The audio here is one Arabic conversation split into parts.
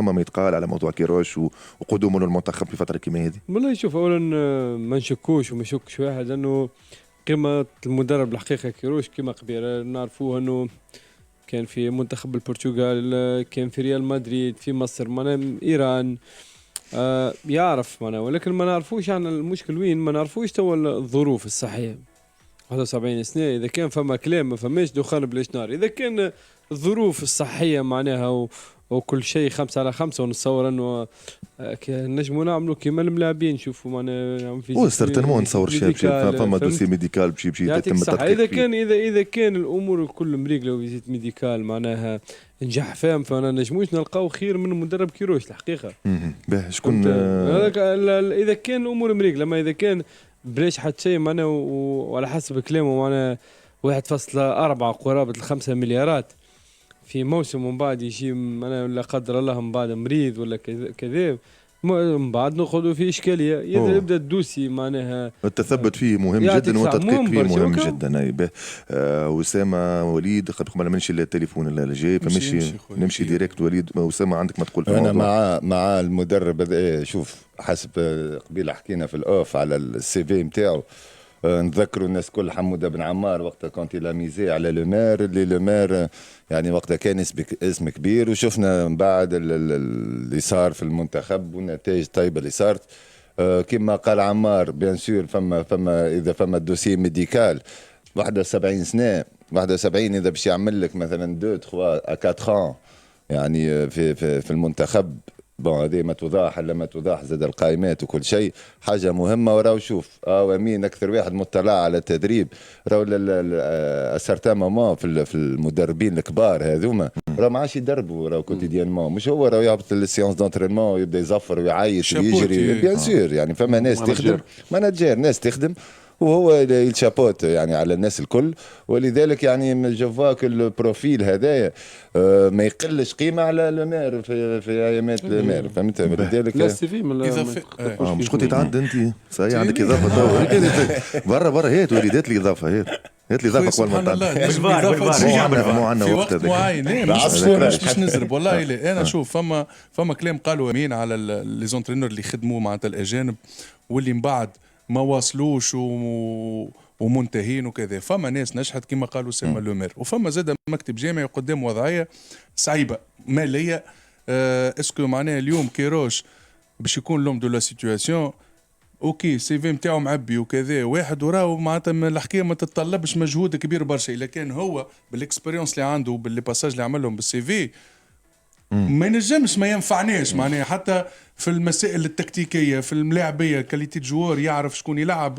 فما ما يتقال على موضوع كيروش وقدومه للمنتخب في فتره كيما هذه؟ والله شوف اولا ما نشكوش وما يشكش واحد لانه قيمة المدرب الحقيقة كيروش كما قبيله نعرفوه انه كان في منتخب البرتغال، كان في ريال مدريد، في مصر، ايران، يعرف معنا، ولكن ما نعرفوش عن المشكل وين، ما نعرفوش توا الظروف الصحية. 71 سنة إذا كان فما كلام ما فماش دخان بلاش نار، إذا كان الظروف الصحية معناها وكل شيء 5/5 ونتصور انه نجموا نعملوا كيما الملاعبين نشوفوا معناها هو سيرتينمون نتصور شيء فما دوسي ميديكال بشي يتم التدقيق. اذا كان الامور الكل مريقله وفيزيت ميديكال معناها نجح فاهم، فانا نجموش نلقاو خير من مدرب كيروش الحقيقه. باهي شكون اذا كان الامور مريقله، ما اذا كان بلاش حتى شيء معناها وعلى حسب كلامه معناها 1.4 قرابه 5 مليارات في موسم، ومن بعد يجي أنا لا قدر الله من بعد مريض ولا كذا، من بعد ناخذوا في اشكاليه. يبدا الدوسي معناها التثبت فيه مهم جدا والتدقيق فيه مهم جدا. اي اسامه وليد قبل ما نمشي للتليفون الجاي فمشي نمشي ديريكت. وليد اسامه عندك ما تقول في انا مع المدرب هذا. شوف حسب قبيله حكينا في الاوف على السي في نتاعو، نذكروا الناس كل حموده بن عمار وقتها كونتي لاميزي على لومير اللي لومير يعني وقتها كان اسم كبير، وشفنا من بعد اللي صار في المنتخب والنتائج الطيبه اللي صارت. كما قال عمار بيان سور فما اذا فما دوسي ميديكال 71 سنه 71 اذا باش يعمل لك مثلا 2 3 4 يعني في المنتخب بون هذه ما توضح الا ما توضح زاد القائمات وكل شيء حاجه مهمه. وراو شوف امين اكثر واحد مطلع على التدريب، راو اسرتا مومون في المدربين الكبار هذوما راو ما عادش يدربوا راو كوتيديانمون، مش هو راو يهبط للسيونس دونترينمون ويبدا يزفر ويعيط ويجري بيان سور يعني فما ناس تخدم ماناجير ناس تخدم وهو يلشابوت يعني على الناس الكل. ولذلك يعني جوفاك البروفيل هذايا ما يقلش قيمه على لومير في ايامات لومير فهمت. لذلك لا السي في مش كنت تعد انت صحيح عندك اضافه برا هات وليدات لي اضافه هات لي اضافه قبل ما تعد مش بار مو عندنا في وقت وقت معين مش نزرب والله. انا شوف فما كلام قالوا يمين على لي زونترينور اللي خدموا معناتها الاجانب واللي من بعد ما واصلوش ومنتهين وكذا. فما ناس نجحت كما قالوا سيما لومير، وفما زاد مكتب جامعي قدام وضعيه صعيبه ماليه. اسكو معناها اليوم كيروش باش يكون لوم دو لا سيتواسيون اوكي سي في نتاعو معبي وكذا واحد وراو معناتها الحكايه ما تتطلبش مجهود كبير برشا، لكن هو بالاكسبيريونس اللي عنده وباللي باساج اللي عملهم بالسي في ما ينجمش ما ينفعناش معناها حتى في المسائل التكتيكيه في الملاعبيه كاليتي جوار يعرف شكون يلعب.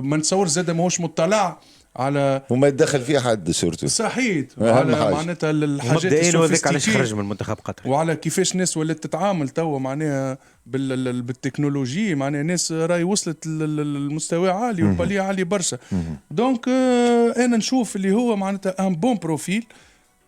ما نتصور زاد ماهوش مطلع على وما يتدخل فيه حد سورتو صحيت على معناتها الحاجات هذاك علاش خرج من منتخب قطر وعلى كيفاش الناس ولات تتعامل توا معناها بالتكنولوجي معناها ناس راي وصلت للمستوى عالي وبالي عالي برشا. دونك انا نشوف اللي هو معناتها ان بون بروفيل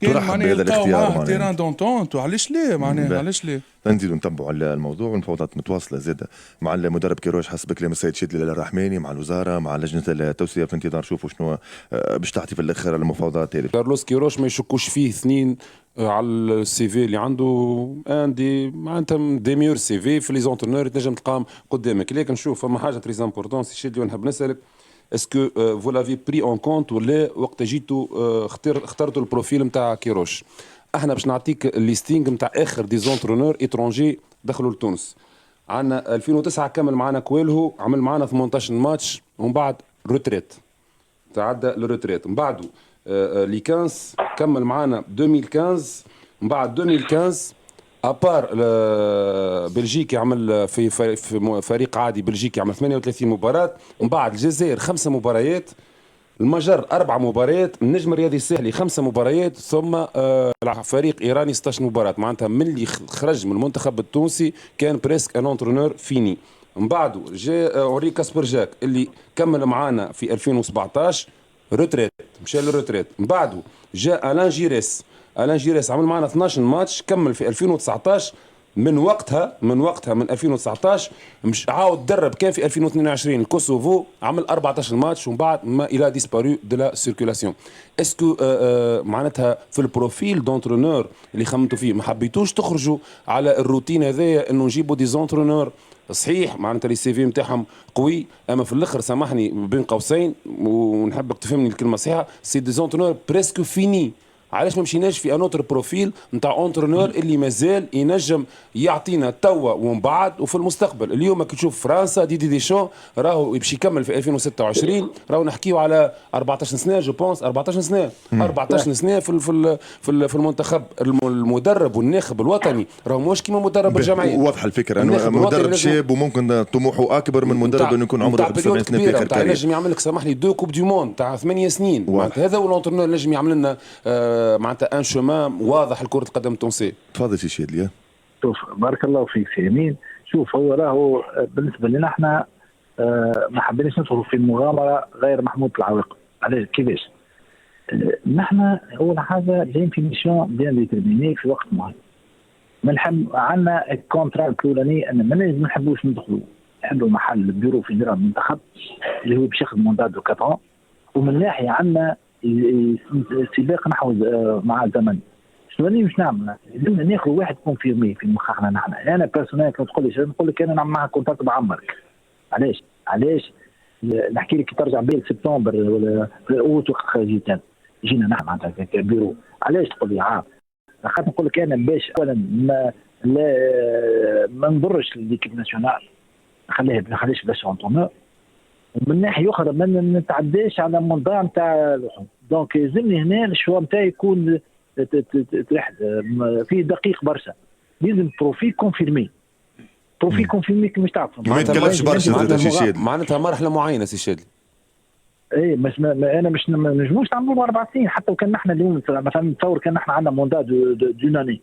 كان معناها يلقاو معاه تيران دونتونت وعلاش ليه معناها علاش ليه. نزيدوا نتبعوا الموضوع والمفاوضات متواصله زاده مع المدرب كيروش حسب كلام السيد شدلي الرحماني مع الوزاره مع لجنه التوسيع في انتظار شوفوا شنو باش تعطي في الاخر المفاوضات هذه. كارلوس كيروش ما يشكوش فيه اثنين على السي في اللي عنده عندي معناتها دي ميور سي في لي زونترينور تنجم تلقاهم قدامك. لكن شوف فما حاجه تريز امبورطون سي شدلي ونحب نسالك اسكو فو لافي بري اون كونت ولا وقت جيتوا اخترتوا البروفيل نتاع كيروش. احنا باش نعطيك الليستينغ نتاع اخر دي زونترونور اترونجي دخلوا لتونس. عندنا 2009 كمل معنا كويلهو عمل معنا 18 ماتش ومن بعد روتريت تعدى للروتريت. من بعده لي 15 كمل معنا 2015 من بعد 2015 ابار بلجيكي عمل في فريق عادي بلجيكي عمل 38 مباراة. من بعد الجزائر 5 مباريات، المجر 4 مباريات، النجم الرياضي الساحلي 5 مباريات، ثم فريق ايراني 16 مباراة. معناتها من اللي خرج من المنتخب التونسي كان بريسك ان انترونور فيني. من بعده جاء اوري كاسبرجاك اللي كمل معانا في 2017 روتريت مشى للروتريت. من بعده جاء الان جيريس عمل معنا 12 ماتش كمل في 2019 من وقتها من 2019 مش عاود درب. كان في 2022 الكوسوفو عمل 14 ماتش ومن بعد ما الى ديسبارو دو لا سيركولاسيون. اسكو معناتها في البروفيل دونترونور اللي خممتوا فيه ما حبيتوش تخرجوا على الروتين هذايا انه نجيبوا دي زونترونور صحيح معناتها السي في نتاعهم قوي، اما في الاخر سامحني بين قوسين ونحبك تفهمني الكلمه صحيحه، سي دي زونترونور بريسكو فيني. علاش ما مشيناش في انوتر بروفيل نتاع اونترونور اللي مازال ينجم يعطينا توا ومن بعد وفي المستقبل؟ اليوم كي تشوف فرنسا دي شون راهو باش يكمل في 2026، راهو نحكيو على 14 سنه جو بونس 14 سنه 14 سنه في المنتخب. المدرب والناخب الوطني راهو مش كيما مدرب الجمعيه. واضحه الفكره انه مدرب شاب وممكن طموحه اكبر من مدرب انه يكون عمره 71 سنه في اخر كارير. نجم يعمل لك سامحني 2 كوب دي موند تاع 8 سنين. هذا هو الانترنور نجم يعمل لنا معناتها ان شومان واضح لكرة القدم التونسية. تفضل سي شادلي. شوف بارك الله فيك سي يمين. شوف هو راهو بالنسبة لنا احنا ما حبيناش ندخلوا في مغامرة غير محمود العواقب. علاش كيفاش؟ نحن أول حاجة جايين في ميسيون بيان ديترميني في وقت معين. عندنا الكونترا الأولاني أن ما نحبوش ندخلوا نحلوا محل بيرو فيدرال المنتخب اللي هو باش ياخذ موندات دو 4 ومن ناحية عندنا سباق نحو مع الزمن. شنو اللي باش نعمل؟ لازم ناخذ واحد كونفيرمي في مخنا نحن. انا بيرسونيل كنت تقول لي نقول لك انا نعمل معها كونتاكت معمر. علاش نحكي لك كي ترجع بين سبتمبر ولا اوت وقت جينا نحن معناتها كبيرو. علاش تقول لي عام؟ خاطر نقول لك انا باش اولا ما نضرش ليكيب ناسيونال، ما نخليش باش اونتونور، ومن ناحيه اخرى ما نتعداش على منظار نتاع دونك يلزمني هنا الشوا نتاعي يكون فيه دقيق برشا. لازم بروفي كونفيرمي كيما تعرف ما يتكلفش برشا معناتها مرحله معينه سي شادلي. اي مش انا مش نجموش نعملوا 4 سنين. حتى وكان نحن اليوم مثلا نتصور كان نحن عندنا موندات دو ناني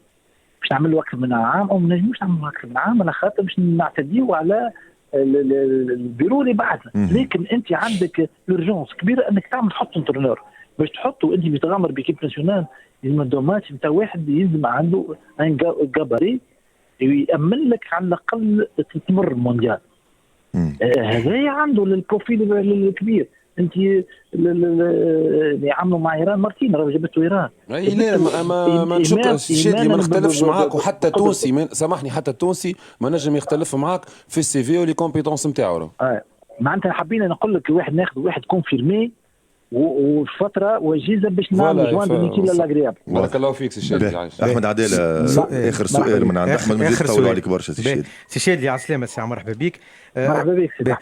باش نعملوا اكثر من عام او ما نجموش نعملوا اكثر من عام على خاطر باش نعتديوا على البيرو اللي بعدها. لكن انت عندك اورجونس كبيره انك تعمل تحط انترنور باش تحطوا انت بتغامر بكيب ناسيونال. المدومات نتاع واحد يلزم عنده ان جاباري يامن لك على الاقل تمر المونديال. هذا عنده البروفيل الكبير. انت اللي عملوا مع ايران مرتين راه جبتوا ايران. اي لا ما شادلي ما نختلفش معاك. وحتى التونسي سامحني حتى التونسي ما نجم يختلف معاك في السي في ولي كومبيتونس نتاعو. معناتها حابين نقول لك واحد ناخذ واحد كونفيرمي وفتره وجيزه باش نعمل جوان بنيتيلا لاغرياب. بارك الله فيك سي شادلي. احمد عداله اخر سؤال من عند احمد ما نطولوا عليك برشا سي شادلي. سي شادلي على السلامه سي مرحبا بك. مرحبا بك.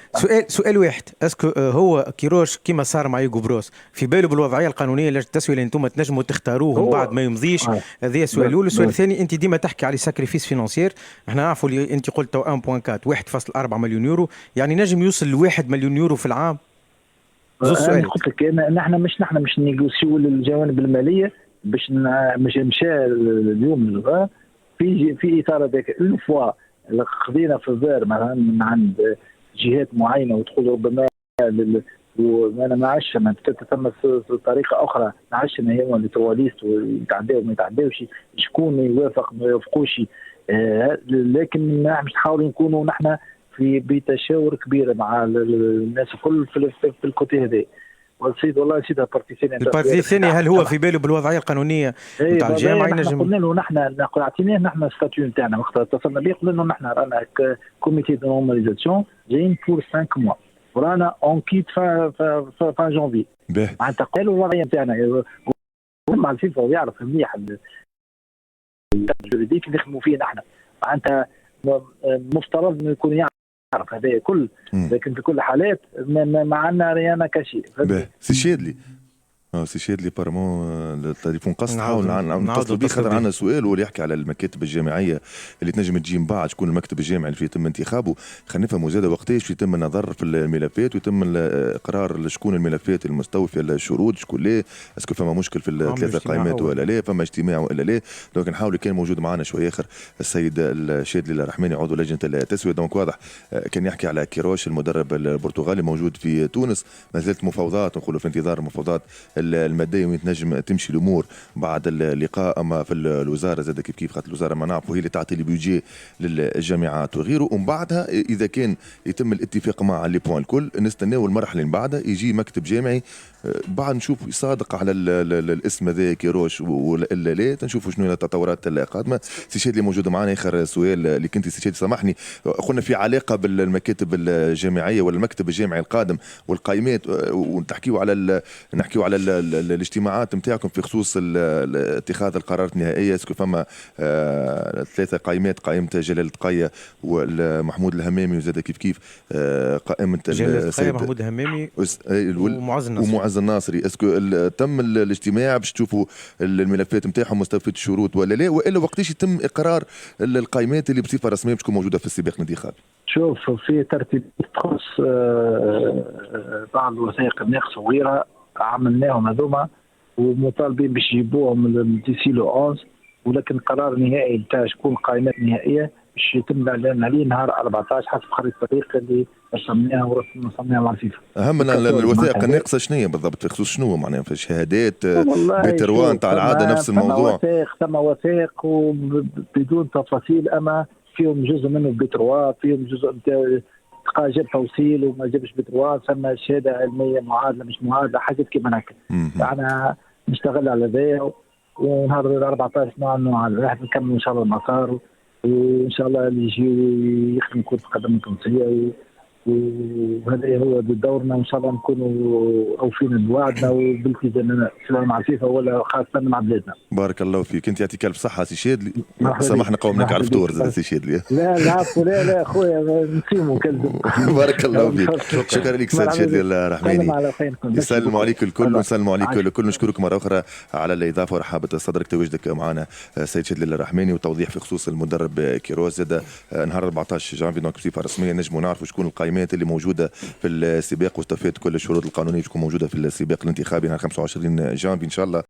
سؤال واحد، اسكو هو كيروش كيما صار مع يوغو بروس في باله بالوضعيه القانونيه التسويه اللي انتم تنجموا تختاروه من بعد ما يمضيش؟ هذا السؤال الاول. السؤال الثاني، انت ديما تحكي على ساكريفيس فينانسيير، احنا نعرفوا اللي انت قلت 1.4 1.4 مليون يورو، يعني نجم يوصل ل 1 مليون يورو في العام. انا قلت لك نحن مش نيغوسيو الجوانب الماليه باش مشى اليوم في اطار هذاك اون فوا خذينا في الظاهر مثلا من عند جهات معينه وتقول ربما وانا ما عادش ما تتم طريقه اخرى عشنا هي اللي ترواليست ويتعداو وما يتعداوش شكون يوافق ما يوافقوش. لكن مش نحاولوا نكونوا نحن في بتشاور كبيره مع الناس الكل في الكوتي هذا. والسيد والله سيد البارتي الثاني هل هو في باله بالوضعيه القانونيه نتاع الجامعه؟ ينجم قلنا له نحن اعطيناه نحن الستاتيو نتاعنا وقت اتصلنا به قلنا له نحن رانا كوميتي دو نورماليزاسيون جايين بور 5 موا ورانا اون كيت فان جونفي. معناتها قالوا الوضعيه نتاعنا مع الفيفا ويعرف مليح الجوريديك اللي نخدموا فيه نحن. معناتها مفترض انه يكون يعرف هذا كل، لكن في كل الحالات ما عندنا ريانا كشي. سي شادلي سي شادلي بارمون التليفون قص نحاول نتصل بيه خاطر عندنا سؤال واللي يحكي على المكاتب الجامعيه اللي تنجم تجي من بعد شكون المكتب الجامعي اللي يتم انتخابه. خلينا نفهموا زاده وقتاش يتم النظر في الملفات ويتم اقرار شكون الملفات المستوفيه الشروط شكون لا، اسكو فما مشكل في الثلاثه قائمات ولا لا، فما اجتماع ولا لا. دونك نحاول كان موجود معنا شويه اخر السيد الشادلي الرحماني عضو لجنه التسويه. دونك واضح كان يحكي على كيروش المدرب البرتغالي موجود في تونس، ما زالت مفاوضات نقولوا في انتظار المفاوضات الماديه وين تنجم تمشي الامور بعد اللقاء. اما في الوزاره زاد كيف خاطر الوزاره ما نعرفوا هي اللي تعطي البيجي للجامعات وغيره، ومن بعدها اذا كان يتم الاتفاق مع لي بوان الكل نستناو المرحله اللي بعدها يجي مكتب جامعي بعد نشوف يصادق على الاسم هذا كيروش ولا لا، تنشوفوا شنو هي التطورات القادمه. سي شادي موجود معنا. اخر سؤال اللي كنت سي شادي سامحني، قلنا في علاقه بالمكاتب الجامعيه ولا المكتب الجامعي القادم والقائمات، ونحكيوا على الاجتماعات نتاعكم في خصوص اتخاذ القرارات النهائيه. اسكو فما 3 قائمات، قائمه جلال التقية ومحمود الهمامي وزاد كيف قائمه جلال التقية محمود الهمامي ومعز الناصري. اسكو تم الاجتماع باش تشوفوا الملفات نتاعهم مستوفيه الشروط ولا لا، والا وقتاش يتم اقرار القائمات اللي بصفه رسميه باش تكون موجوده في السباق الانتخابي؟ شوف في ترتيب تخص بعض الوثائق الناقصه صغيره عملناهم هذوما ومطالبين باش يجيبوهم ديسي لو 11، ولكن القرار النهائي نتاع شكون القائمات النهائيه باش يتم الاعلان عليه نهار 14 حسب خريطه الطريق اللي رسمناها ورسمناها مع الفيفا. اهم من الوثائق الناقصه شنو هي بالضبط في خصوص شنو معناها في الشهادات بتروان تاع العاده نفس الموضوع؟ ثم وثائق وبدون تفاصيل، اما فيهم جزء منه بتروا، فيهم جزء جاب توصيل وما جابش بتروا، ثم شهاده علميه معادله مش معادله، حاجات كيما هكا. انا نشتغل على ذا ونهار 14 راح نكمل ان شاء الله المسار، وان شاء الله اللي يجي يخدم كرة القدم التونسية، وهذا هو دورنا، وان شاء الله نكونوا اوفينا بوعدنا وبالتزامنا سواء مع الفيفا ولا خاصة مع بلادنا. بارك الله فيك. انت يعطيك الف صحة سي شادلي. سامحنا قومناك على الفطور زاد سي شادلي. لا العفو، لا اخويا نسيمو كلب. بارك الله فيك. شكرا لك سيد شادلي الرحماني. يسلموا عليك الكل ونسلموا عليك الكل. نشكرك مرة أخرى على الإضافة ورحابة صدرك تواجدك معنا سيد شادلي الرحماني، وتوضيح في خصوص المدرب كيروش. زاد نهار 14 جانفي دونك بصفة رسمية نجموا نعرفوا شكون القائمات اللي موجودة في السباق واستوفيت كل الشروط القانونية تكون موجودة في السباق الانتخابي نهار 25 جانفي إن شاء الله.